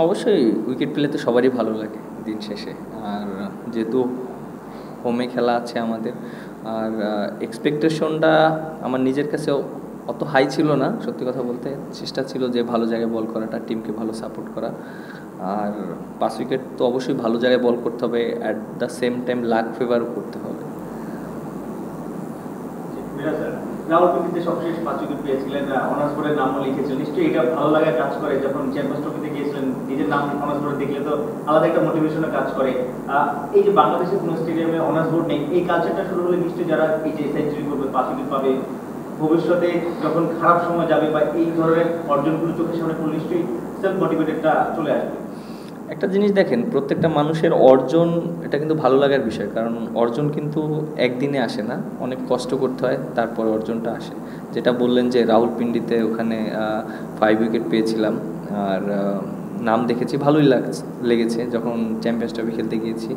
অবশ্যই উইকেট পেলে তো সবারই ভালো লাগে দিন শেষে। আর যেহেতু হোমে খেলা আছে আমাদের, আর এক্সপেকটেশনটা আমার নিজের কাছে অত হাই ছিল না সত্যি কথা বলতে। চেষ্টা ছিল যে ভালো জায়গায় বল করাটা, টিমকে ভালো সাপোর্ট করা। আর 5 উইকেট তো অবশ্যই ভালো জায়গায় বল করতে হবে, at the same time luck ফেভারও করতে হবে। রাওয়ালপিন্ডিতে সবশেষ 5 উইকেট পেয়েছিলেন, অনার্স বোর্ডের নামও লিখেছিলেন, নিশ্চয়ই এটা ভালো লাগা কাজ করে যখন চ্যাম্পিয়ন্স ট্রফিতে গিয়েছিলেন, নিজের নাম অনার্স বোর্ডে দেখলে তো আলাদা একটা মোটিভেশনে কাজ করে। এই যে বাংলাদেশের কোনো স্টেডিয়ামে অনার্স বোর্ড নেই, এই কালচারটা শুরু হলে নিশ্চয়ই যারা এই যে সেঞ্চুরি করবে, 5 উইকেট পাবে, ভবিষ্যতে যখন খারাপ সময় যাবে বা এই ধরনের অর্জনগুলো চোখের সামনে পড়লে নিশ্চয়ই সেলফ মোটিভেটেডটা চলে আসবে। একটা জিনিস দেখেন, প্রত্যেকটা মানুষের অর্জন এটা কিন্তু ভালো লাগার বিষয়, কারণ অর্জন কিন্তু একদিনে আসে না, অনেক কষ্ট করতে হয় তারপর অর্জনটা আসে। যেটা বললেন যে রাওয়ালপিন্ডিতে ওখানে 5 উইকেট পেয়েছিলাম, আর নাম দেখেছি, ভালোই লেগেছে যখন চ্যাম্পিয়ন্স ট্রফি খেলতে গিয়েছি।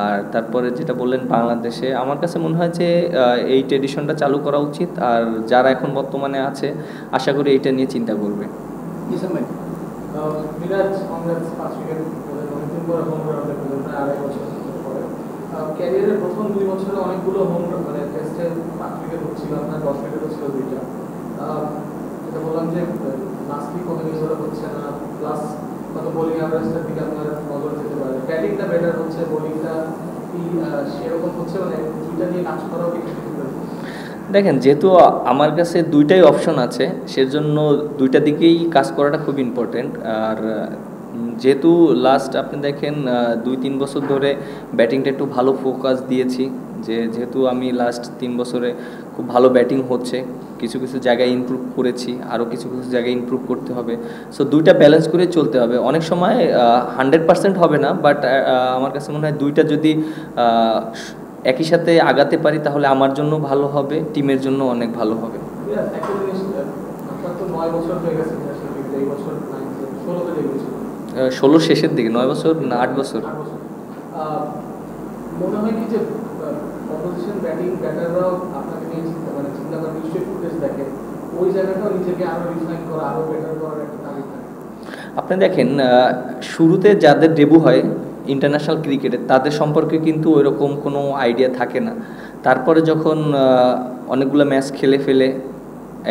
আর তারপরে যেটা বললেন বাংলাদেশে, আমার কাছে মনে হয় যে এই ট্রেডিশনটা চালু করা উচিত, আর যারা এখন বর্তমানে আছে আশা করি এইটা নিয়ে চিন্তা করবে। মিরাজ কংগ্রেস 5 উইকেট অনেকদিন পরে হোম রান পেলেন, প্রায় 2.5 বছর পরে। ক্যারিয়ারের প্রথম 2 বছরে অনেকগুলো হোম মানে টেস্টে 5 উইকেট হচ্ছিল, আপনার 10 উইকেট হচ্ছিল দুইটা। যেটা বললাম যে লাস্ট উইক কত কিছু হচ্ছে না, প্লাস কত বোলিং অ্যাভারেজটার দিকে আপনার নজর যেতে পারে। ব্যাটিংটা বেটার হচ্ছে, বোলিংটা কি সেরকম হচ্ছে, মানে দুইটা নিয়ে কাজ করাও কি? দেখেন, যেহেতু আমার কাছে দুইটাই অপশন আছে, সেজন্য দুইটা দিকেই কাজ করাটা খুব ইম্পর্টেন্ট। আর যেহেতু লাস্ট আপনি দেখেন 2-3 বছর ধরে ব্যাটিংটা একটু ভালো ফোকাস দিয়েছি, যেহেতু আমি লাস্ট 3 বছরে খুব ভালো ব্যাটিং হচ্ছে, কিছু কিছু জায়গায় ইমপ্রুভ করেছি, আরও কিছু কিছু জায়গায় ইমপ্রুভ করতে হবে। সো দুইটা ব্যালেন্স করে চলতে হবে। অনেক সময় 100% হবে না, বাট আমার কাছে মনে হয় দুইটা যদি একই সাথে আগাতে পারি তাহলে আমার জন্য ভালো হবে, টিমের জন্য অনেক ভালো হবে। একটা জিনিস, আপনার তো 9 বছর হয়ে গেছে, এই বছর 16তে লেগেছিল, 16 শেষের দিকে, 9 বছর না 8 বছর। মনে হয় কি যে অপোজিশন ব্যাটাররাও আপনাকে নিয়ে চিন্তা করার নিশ্চয়ই ফুটেজ দেখে, ওই জায়গাটাও নিজেকে আরো রিফাইন করা, আরো বেটার করার একটা তাগিদ থাকে। আপনি দেখেন, শুরুতে যাদের ডেবু হয় ইন্টারন্যাশনাল ক্রিকেটে, তাদের সম্পর্কে কিন্তু ওইরকম কোনো আইডিয়া থাকে না। তারপরে যখন অনেকগুলো ম্যাচ খেলে ফেলে,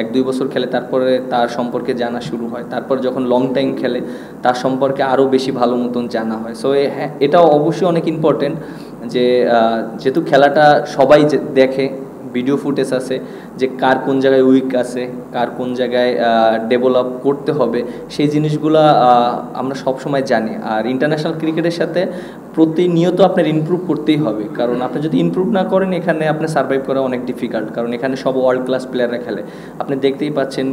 1-2 বছর খেলে, তারপরে তার সম্পর্কে জানা শুরু হয়। তারপর যখন লং টাইম খেলে তার সম্পর্কে আরও বেশি ভালো মতন জানা হয়। সো হ্যাঁ, এটাও অবশ্যই অনেক ইম্পর্টেন্ট যে যেহেতু খেলাটা সবাই দেখে, ভিডিও ফুটেজ আছে যে কার কোন জায়গায় উইক আছে, কার কোন জায়গায় ডেভেলপ করতে হবে, সেই জিনিসগুলো আমরা সব সময় জানি। আর ইন্টারন্যাশনাল ক্রিকেটের সাথে প্রতিনিয়ত আপনার ইমপ্রুভ করতেই হবে, কারণ আপনি যদি ইমপ্রুভ না করেন এখানে আপনি সার্ভাইভ করা অনেক ডিফিকাল্ট, কারণ এখানে সব ওয়ার্ল্ড ক্লাস প্লেয়াররা খেলে। আপনি দেখতেই পাচ্ছেন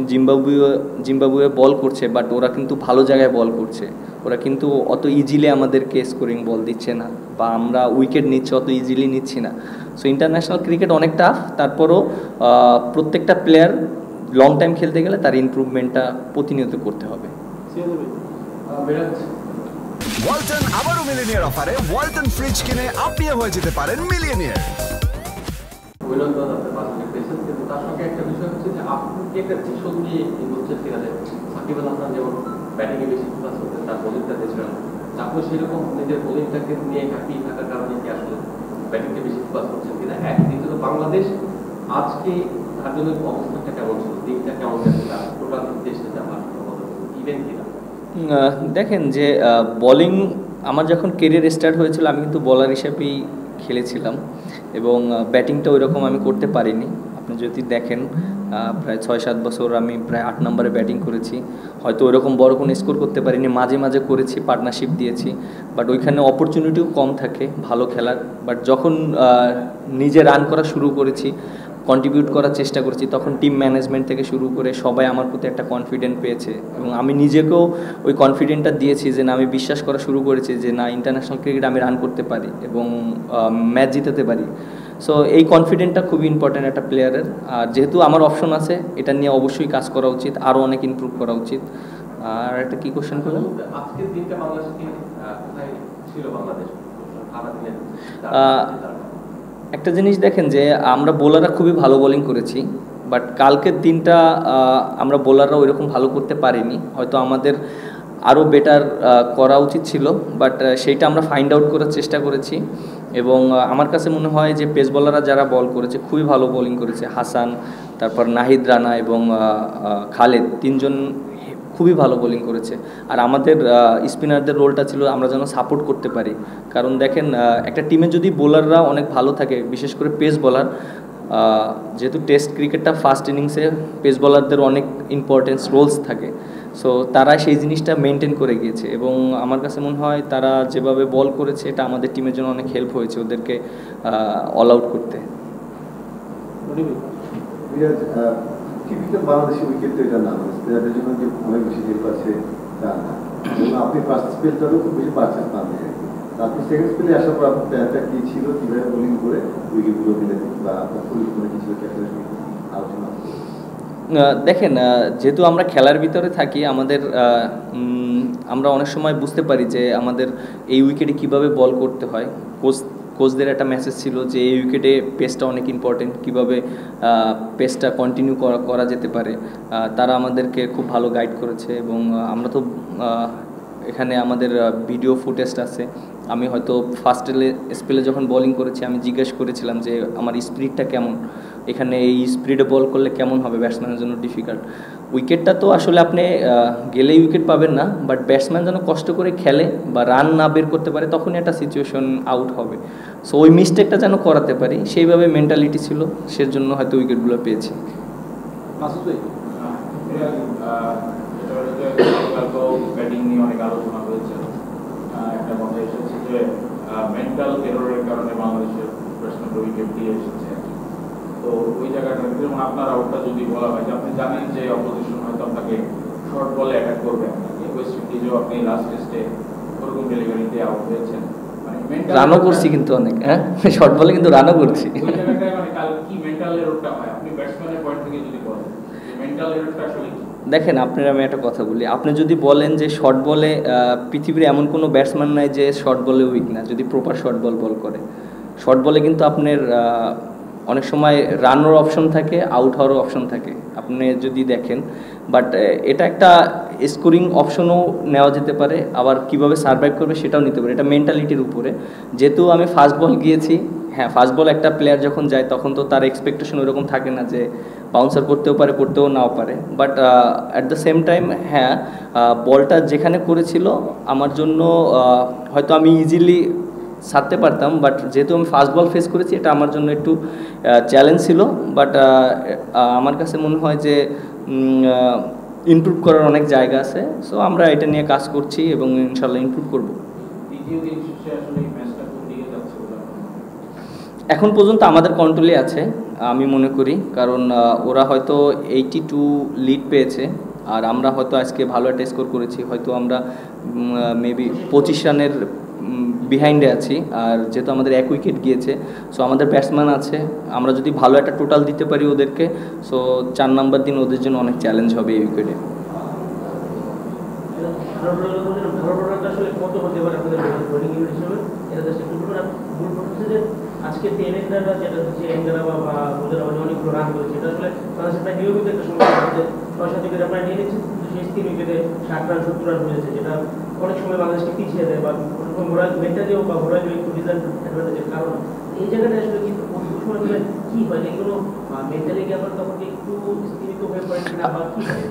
জিম্বাবুয়ে বল করছে, বাট ওরা কিন্তু ভালো জায়গায় বল করছে, ওরা কিন্তু অত ইজিলি আমাদেরকে স্কোরিং বল দিচ্ছে না, বা আমরা উইকেট নিচ্ছি অত ইজিলি নিচ্ছি না। সো ইন্টারন্যাশনাল ক্রিকেট অনেক টাফ, তারপরও প্রত্যেকটা প্লেয়ার লং টাইম খেলতে গেলে তার ইমপ্রুভমেন্টটা প্রতিনিয়ত করতে হবে। ওয়ালটন আবারও মিলিনিয়ার অফারে ওয়ালটন ফ্রিজ কিনে আপনিও হয়ে যেতে পারেন মিলিয়নিয়ার। অভিনন্দন, আপনার 5 উইকেট পেয়েছেন, কিন্তু তার সঙ্গে একটা বিষয় হচ্ছে যে আপনি কি একটা ভীষণ নিয়ে বলছেন সেখানে সাকিব আল হাসান যেমন ব্যাটিংয়ে বেশি ফোকাস করতেন, তার বোলিংটা দিয়েছিলেন, আপনি সেরকম নিজের বোলিংটাকে নিয়ে হ্যাপি থাকার কারণে কি আসলে ব্যাটিংকে বেশি ফোকাস করছেন কিনা? এক, দ্বিতীয়ত বাংলাদেশ আজকে তার জন্য অবস্থাটা কেমন ছিল, দিকটা কেমন যাচ্ছে, তার টোটাল দেশটা যাওয়ার ইভেন্ট কিনা? দেখেন যে বোলিং আমার যখন কেরিয়ার স্টার্ট হয়েছিল আমি কিন্তু বলার হিসেবেই খেলেছিলাম, এবং ব্যাটিংটা ওই রকম আমি করতে পারিনি। আপনি যদি দেখেন প্রায় 6-7 বছর আমি প্রায় 8 নম্বরে ব্যাটিং করেছি, হয়তো ওইরকম বড় কোনো স্কোর করতে পারিনি, মাঝে মাঝে করেছি, পার্টনারশিপ দিয়েছি, বাট ওইখানে অপরচুনিটিও কম থাকে ভালো খেলার। বাট যখন নিজে রান করা শুরু করেছি, কন্ট্রিবিউট করার চেষ্টা করছি, তখন টিম ম্যানেজমেন্ট থেকে শুরু করে সবাই আমার প্রতি একটা কনফিডেন্ট পেয়েছে, এবং আমি নিজেকেও ওই কনফিডেন্টটা দিয়েছি যে না, আমি বিশ্বাস করা শুরু করেছি যে না, ইন্টারন্যাশনাল ক্রিকেট আমি রান করতে পারি এবং ম্যাচ জিতাতে পারি। সো এই কনফিডেন্টটা খুবই ইম্পর্ট্যান্ট একটা প্লেয়ারের। আর যেহেতু আমার অপশন আছে, এটা নিয়ে অবশ্যই কাজ করা উচিত, আরও অনেক ইমপ্রুভ করা উচিত। আর একটা কী কোশ্চেন করলেন? আজকের দিনটা বাংলাদেশকে কোথায় ছিল বাংলাদেশ একটা জিনিস দেখেন যে আমরা বোলাররা খুবই ভালো বোলিং করেছি, বাট কালকের দিনটা আমরা বোলাররা ওইরকম ভালো করতে পারিনি। হয়তো আমাদের আরও বেটার করা উচিত ছিল, বাট সেইটা আমরা ফাইন্ড আউট করার চেষ্টা করেছি। এবং আমার কাছে মনে হয় যে পেস বলাররা যারা বল করেছে খুবই ভালো বোলিং করেছে। হাসান, তারপর নাহিদ রানা এবং খালেদ, তিনজন খুবই ভালো বোলিং করেছে। আর আমাদের স্পিনারদের রোলটা ছিল আমরা যেন সাপোর্ট করতে পারি, কারণ দেখেন একটা টিমে যদি বোলাররা অনেক ভালো থাকে, বিশেষ করে পেস বোলার, যেহেতু টেস্ট ক্রিকেটটা ফার্স্ট ইনিংসে পেস বোলারদের অনেক ইম্পর্টেন্স রোলস থাকে, সো তারা সেই জিনিসটা মেনটেন করে গিয়েছে। এবং আমার কাছে মনে হয় তারা যেভাবে বল করেছে এটা আমাদের টিমের জন্য অনেক হেল্প হয়েছে ওদেরকে অল আউট করতে। টিপিক্যাল বাংলাদেশি উইকেট তো এটা না, স্পিনারদের জন্য যে অনেক বেশি হেল্প আছে তা না। এবং আপনি ফার্স্ট স্পেলটারও খুব বেশি পারচেস পান না। আপনি সেকেন্ড স্পেলে আসার পর আপনার প্ল্যানটা কী ছিল, কীভাবে বোলিং করে উইকেটগুলো দিলেন, বা আপনার পরিকল্পনা কী ছিল ক্যাপ্টেনের সঙ্গে আলোচনা? দেখেন, যেহেতু আমরা খেলার ভিতরে থাকি, আমরা অনেক সময় বুঝতে পারি যে আমাদের এই উইকেটে কিভাবে বল করতে হয়। কোচদের একটা মেসেজ ছিল যে এই উইকেটে পেসটা অনেক ইম্পর্টেন্ট, কীভাবে পেসটা কন্টিনিউ করা যেতে পারে। তারা আমাদেরকে খুব ভালো গাইড করেছে। এবং আমরা তো এখানে আমাদের ভিডিও ফুটেজটা আছে। আমি হয়তো ফার্স্ট স্পেলে যখন বোলিং করেছি আমি জিজ্ঞেস করেছিলাম যে আমার স্পিডটা কেমন, এখানে এই স্পিডে বল করলে কেমন হবে, ব্যাটসম্যানের জন্য ডিফিকাল্ট। উইকেটটা তো আসলে আপনি গেলেই উইকেট পাবেন না, বাট ব্যাটসম্যান যেন কষ্ট করে খেলে বা রান না বের করতে পারে তখনই একটা সিচুয়েশন আউট হবে। সো ওই মিস্টেকটা যেন করাতে পারি সেইভাবে মেন্টালিটি ছিল, সেজন্য হয়তো উইকেটগুলো পেয়েছি। ব্যাটিং নিয়ে অনেক আলোচনা হয়েছে, একটা কথা এসেছে যে মেন্টাল এররের কারণে বাংলাদেশের ব্যাটসম্যানরা উইকেট দিয়ে এসেছে। তো ওই জায়গাটা যেমন আপনার আউটটা যদি বলা হয় যে আপনি জানেন যে অপোজিশন হয়তো আপনাকে শর্ট বলে অ্যাটাক করবে, ওয়েস্ট ইন্ডিজেও আপনি লাস্ট টেস্টে ওরকম ডেলিভারিতে আউট হয়েছেন, রানও করছি কিন্তু অনেক, হ্যাঁ শর্ট বলে কিন্তু রানও করছি। ওই জায়গাটায় মানে কাল কি মেন্টাল এররটা হয় আপনি ব্যাটসম্যানের পয়েন্ট থেকে যদি বলেন মেন্টাল এররটা আসলে কি? দেখেন, আপনার আমি একটা কথা বলি, আপনি যদি বলেন যে শর্ট বলে পৃথিবীর এমন কোনো ব্যাটসম্যান নাই যে শর্ট বলে উইক না, যদি প্রপার শর্ট বল করে। শর্ট বলে কিন্তু আপনার অনেক সময় রানের অপশন থাকে, আউট হওয়ারও অপশন থাকে, আপনি যদি দেখেন। বাট এটা একটা স্কোরিং অপশনও নেওয়া যেতে পারে, আবার কিভাবে সার্ভাইভ করবে সেটাও নিতে পারে, এটা মেন্টালিটির উপরে। যেহেতু আমি ফাস্ট বল গিয়েছি, হ্যাঁ ফাস্ট বল একটা প্লেয়ার যখন যায় তখন তো তার এক্সপেকটেশন ওইরকম থাকে না যে বাউন্সার করতেও পারে, করতেও নাও পারে। But at the same time হ্যাঁ, বলটা যেখানে করেছিল আমার জন্য হয়তো আমি ইজিলি ছাড়তে পারতাম, বাট যেহেতু আমি ফাস্ট বল ফেস করেছি এটা আমার জন্য একটু চ্যালেঞ্জ ছিল। বাট আমার কাছে মনে হয় যে ইমপ্রুভ করার অনেক জায়গা আছে, সো আমরা এটা নিয়ে কাজ করছি এবং ইনশাল্লাহ ইমপ্রুভ করব। এখন পর্যন্ত আমাদের কন্ট্রোলে আছে আমি মনে করি, কারণ ওরা হয়তো 82 লিড পেয়েছে আর আমরা হয়তো আজকে ভালো একটা স্কোর করেছি, হয়তো আমরা মেবি 25 রানের বিহাইন্ডে আছি। আর যেহেতু আমাদের 1 উইকেট গিয়েছে, সো আমাদের ব্যাটসম্যান আছে, আমরা যদি ভালো একটা টোটাল দিতে পারি ওদেরকে, সো 4 নম্বর দিন ওদের জন্য অনেক চ্যালেঞ্জ হবে এই উইকেটে। আজকে টেনেন্ডাররা যেটা হচ্ছে এন্ডারাবা বা মুজারাবা অনেকগুলো রান করেছে, এটা আসলে বাংলাদেশের প্রায় নিয়মিত একটা সমস্যা হচ্ছে। 6-7 উইকেট আপনারা নিয়ে নিচ্ছেন, শেষ 3 উইকেটে 60 রান 70 রান হয়েছে, যেটা অনেক সময় বাংলাদেশকে পিছিয়ে দেয় বা মোরাল মেন্টালিও বা মোরালিও একটু ডিসঅ্যাডভান্টেজের কারণ। এই জায়গাটা আসলে কিন্তু সময় ধরে কী হয়, এগুলো মেন্টালি আপনার তখন একটু স্থিমিত হয়ে পড়ে কিনা বা কী হয়?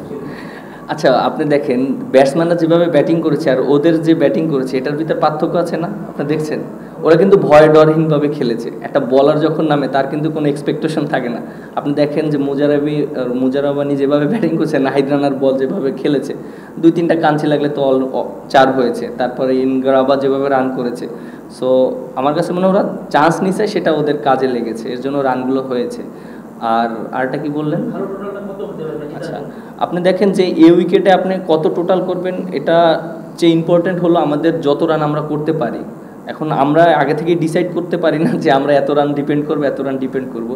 আচ্ছা, আপনি দেখেন ব্যাটসম্যানরা যেভাবে ব্যাটিং করেছে আর ওদের যে ব্যাটিং করেছে এটার ভিতরে পার্থক্য আছে না? আপনি দেখছেন ওরা কিন্তু ভয় ডরহীনভাবে খেলেছে। একটা বলার যখন নামে তার কিন্তু কোনো এক্সপেকটেশন থাকে না। আপনি দেখেন যে মুজারাবানি যেভাবে ব্যাটিং করছে, নাহিদ রানার বল যেভাবে খেলেছে, 2-3টা কাঞ্চি লাগলে তো 4 হয়েছে। তারপরে ইনগ্রাবা যেভাবে রান করেছে, সো আমার কাছে মনে হয় ওরা চান্স নিছে, সেটা ওদের কাজে লেগেছে, এর জন্য রানগুলো হয়েছে। আর আরটা কি বললেন? আচ্ছা, আপনি দেখেন যে এই উইকেটে আপনি কত টোটাল করবেন, এটা যে ইম্পর্টেন্ট হলো আমাদের যত রান আমরা করতে পারি। এখন আমরা আগে থেকে ডিসাইড করতে পারি না যে আমরা এত রান ডিপেন্ড করবো, এত রান ডিপেন্ড করব।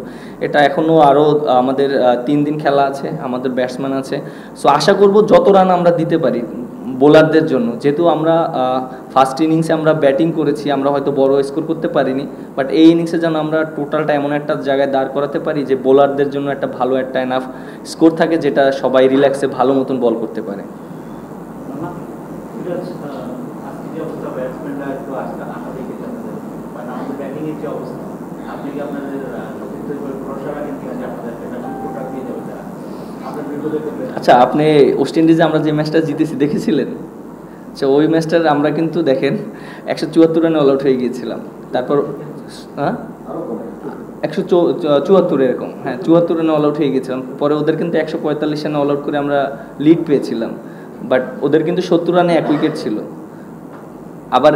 এটা এখনও আরও আমাদের 3 দিন খেলা আছে, আমাদের ব্যাটসম্যান আছে, সো আশা করব যত রান আমরা দিতে পারি বোলারদের জন্য। যেহেতু আমরা ফার্স্ট ইনিংসে আমরা ব্যাটিং করেছি, আমরা হয়তো বড় স্কোর করতে পারিনি, বাট এই ইনিংসে যেন আমরা টোটালটা এমন একটা জায়গায় দাঁড় করাতে পারি যে বোলারদের জন্য একটা ভালো একটা এনাফ স্কোর থাকে, যেটা সবাই রিল্যাক্সে ভালো মতন বল করতে পারে। আজকে যে অবস্থা ব্যাটসম্যানরা একটু আশা দেখেছে আপনাদের বা আমাদের ব্যাটিং এর যে অবস্থা, আপনি কি আপনাদের ভরসা রাখেন কিনা যে আপনাদের একটা সুযোগ দিয়ে যাবে তারা আপনার বিপদে পড়লে? আচ্ছা, আপনি ওয়েস্ট ইন্ডিজে আমরা যে ম্যাচটা জিতেছি দেখেছিলেন? আচ্ছা, ওই ম্যাচটার আমরা কিন্তু দেখেন 174 রানে অল আউট হয়ে গিয়েছিলাম। তারপর হ্যাঁ 174 এরকম, হ্যাঁ 74 রানে অল আউট হয়ে গেছিলাম। পরে ওদের কিন্তু 145 রানে অল আউট করে আমরা লিড পেয়েছিলাম, বাট ওদের কিন্তু 70 রানে 1 উইকেট ছিল। আবার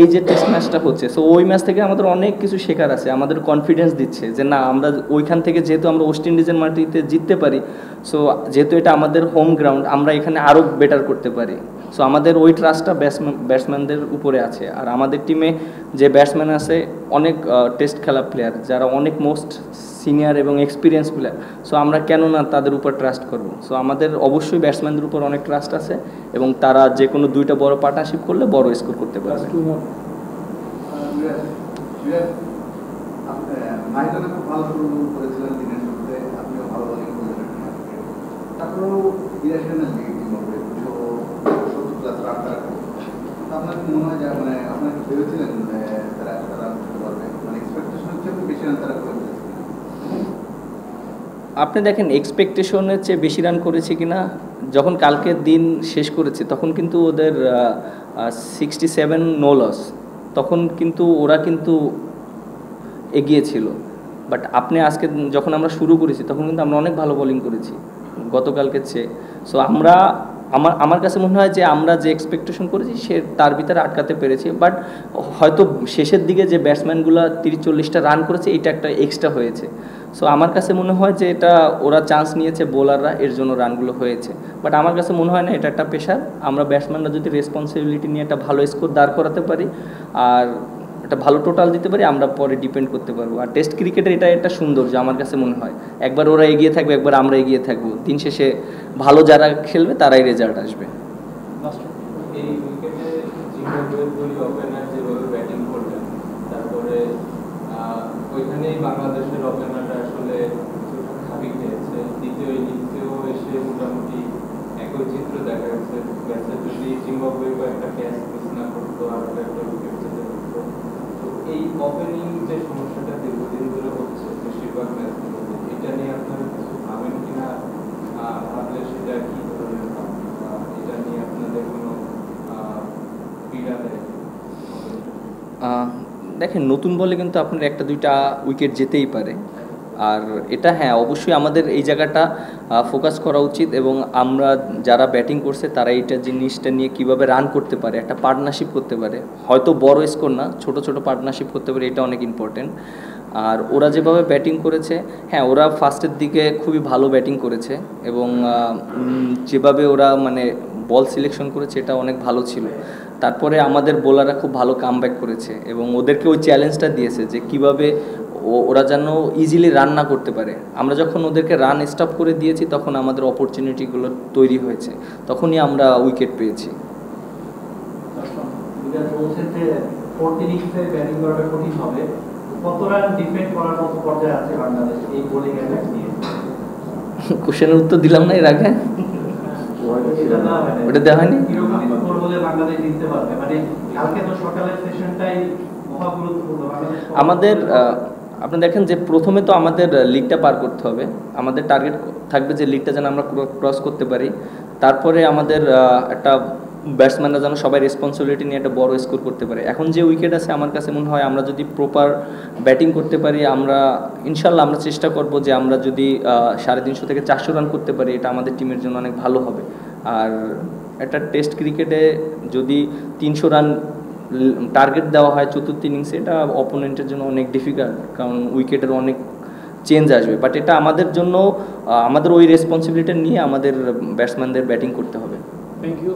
এই যে টেস্ট ম্যাচটা হচ্ছে, সো ওই ম্যাচ থেকে আমাদের অনেক কিছু শেখার আছে, আমাদের কনফিডেন্স দিচ্ছে যে না, আমরা ওইখান থেকে যেহেতু আমরা ওয়েস্ট ইন্ডিজের মাটিতে জিততে পারি, সো যেহেতু এটা আমাদের হোম গ্রাউন্ড, আমরা এখানে আরও বেটার করতে পারি। সো আমাদের ওই ট্রাস্টটা ব্যাটসম্যানদের উপরে আছে। আর আমাদের টিমে যে ব্যাটসম্যান আছে অনেক টেস্ট খেলা প্লেয়ার, যারা অনেক মোস্ট সিনিয়র এবং এক্সপিরিয়েন্স প্লেয়ার। সো আমরা কেন না তাদের উপর ট্রাস্ট করব? সো আমাদের অবশ্যই ব্যাটসম্যানদের উপর অনেক ট্রাস্ট আছে এবং তারা যে কোনো 2টা বড় পার্টনারশিপ করলে বড় স্কোর করতে পারবে। মাইদানে খুব ভালো শুরু করেছিলেন দিনের শুরুতে, আপনিও ভালো বোলিং করেছিলেন। তারপরেও 82 রানের লিড হবে 270 প্লাস রান তারা করছে। আপনার কি মনে হয় যে মানে আপনার কি ভেবেছিলেন তারা রান করতে পারবে? মানে এক্সপেকটেশন হচ্ছে বেশি রান তারা করে ফেলেছে। আপনি দেখেন এক্সপেকটেশনের চেয়ে বেশি রান করেছে কিনা, যখন কালকের দিন শেষ করেছে তখন কিন্তু ওদের 67 নো লস, তখন কিন্তু ওরা কিন্তু এগিয়ে ছিল। বাট আপনি আজকে যখন আমরা শুরু করেছি তখন কিন্তু আমরা অনেক ভালো বোলিং করেছি গতকালকের চেয়ে। সো আমার কাছে মনে হয় যে আমরা যে এক্সপেকটেশন করেছি সে তার ভিতরে আটকাতে পেরেছি। বাট হয়তো শেষের দিকে যে ব্যাটসম্যানগুলো 30-40টা রান করেছে, এটা একটা এক্সট্রা হয়েছে। সো আমার কাছে মনে হয় যে এটা ওরা চান্স নিয়েছে বোলাররা, এর জন্য রানগুলো হয়েছে। বাট আমার কাছে মনে হয় না এটা একটা পেশার। আমরা ব্যাটসম্যানরা যদি রেসপন্সিবিলিটি নিয়ে একটা ভালো স্কোর দাঁড় করাতে পারি আর একটা ভালো টোটাল দিতে পারি, আমরা পরে ডিপেন্ড করতে পারবো। আর টেস্ট ক্রিকেটের এটা একটা সৌন্দর্য আমার কাছে মনে হয়, একবার ওরা এগিয়ে থাকবে, একবার আমরা এগিয়ে থাকবো, দিন শেষে ভালো যারা খেলবে তারাই রেজাল্ট আসবে। এই উইকেটে জিম্বাবুয়ের দুই ওপেনার যেভাবে ব্যাটিং করলেন, তারপরে ওইখানেই বাংলাদেশের ওপেনাররা আসলে কিছুটা খাবি খেয়েছে। দ্বিতীয় ইনিংসেও এসে মোটামুটি একই চিত্র দেখা গেছে। যদি জিম্বাবুয়ে একটা ক্যাচ মিস না করতো আর একটা উইকেট যেতে হতো। তো এই ওপেনিং যে সমস্যাটা দীর্ঘদিন ধরে হচ্ছে বেশিরভাগ ম্যাচগুলোতে, এটা নিয়ে আপনারা কিছু ভাবেন কিনা? ভাবলে সেটা কি ধরনের এটা নিয়ে আপনাদের কোনো পীড়া দেয়? দেখেন, নতুন বলে কিন্তু আপনার 1-2টা উইকেট যেতেই পারে। আর এটা হ্যাঁ, অবশ্যই আমাদের এই জায়গাটা ফোকাস করা উচিত এবং আমরা যারা ব্যাটিং করছে তারা এইটা জিনিসটা নিয়ে কিভাবে রান করতে পারে, একটা পার্টনারশিপ করতে পারে, হয়তো বড় স্কোর না, ছোট ছোট পার্টনারশিপ করতে পারে, এটা অনেক ইম্পর্টেন্ট। আর ওরা যেভাবে ব্যাটিং করেছে, হ্যাঁ ওরা ফার্স্টের দিকে খুবই ভালো ব্যাটিং করেছে এবং যেভাবে ওরা মানে বল সিলেকশন করেছে এটা অনেক ভালো ছিল। তারপরে আমাদের বোলাররা খুব ভালো কামব্যাক করেছে এবং ওদেরকে ওই চ্যালেঞ্জটা দিয়েছে যে কিভাবে ওরা যেন ইজিলি রান না করতে পারে। আমরা যখন ওদেরকে রান স্টপ করে দিয়েছি তখন আমাদের অপরচুনিটিগুলো তৈরি হয়েছে, তখনই আমরা উইকেট পেয়েছি। কোশ্চেনের উত্তর দিলাম না এর আগে, ওটা দেওয়া হয়নি। আমাদের আপনি দেখেন যে প্রথমে তো আমাদের লিগটা পার করতে হবে, আমাদের টার্গেট থাকবে যে লিগটা যেন আমরা ক্রস করতে পারি। তারপরে আমাদের একটা ব্যাটসম্যানরা যেন সবাই রেসপন্সিবিলিটি নিয়ে একটা বড় স্কোর করতে পারে। এখন যে উইকেট আছে আমার কাছে মনে হয় আমরা যদি প্রপার ব্যাটিং করতে পারি, আমরা ইনশাল্লাহ আমরা চেষ্টা করব যে আমরা যদি 350 থেকে 400 রান করতে পারি, এটা আমাদের টিমের জন্য অনেক ভালো হবে। আর একটা টেস্ট ক্রিকেটে যদি 300 রান টার্গেট দেওয়া হয় চতুর্থ ইনিংসে, এটা অপোনেন্টের জন্য অনেক ডিফিকাল্ট, কারণ উইকেটের অনেক চেঞ্জ আসবে। বাট এটা আমাদের জন্য আমাদের ওই রেসপন্সিবিলিটি নিয়ে আমাদের ব্যাটসম্যানদের ব্যাটিং করতে হবে। Thank you.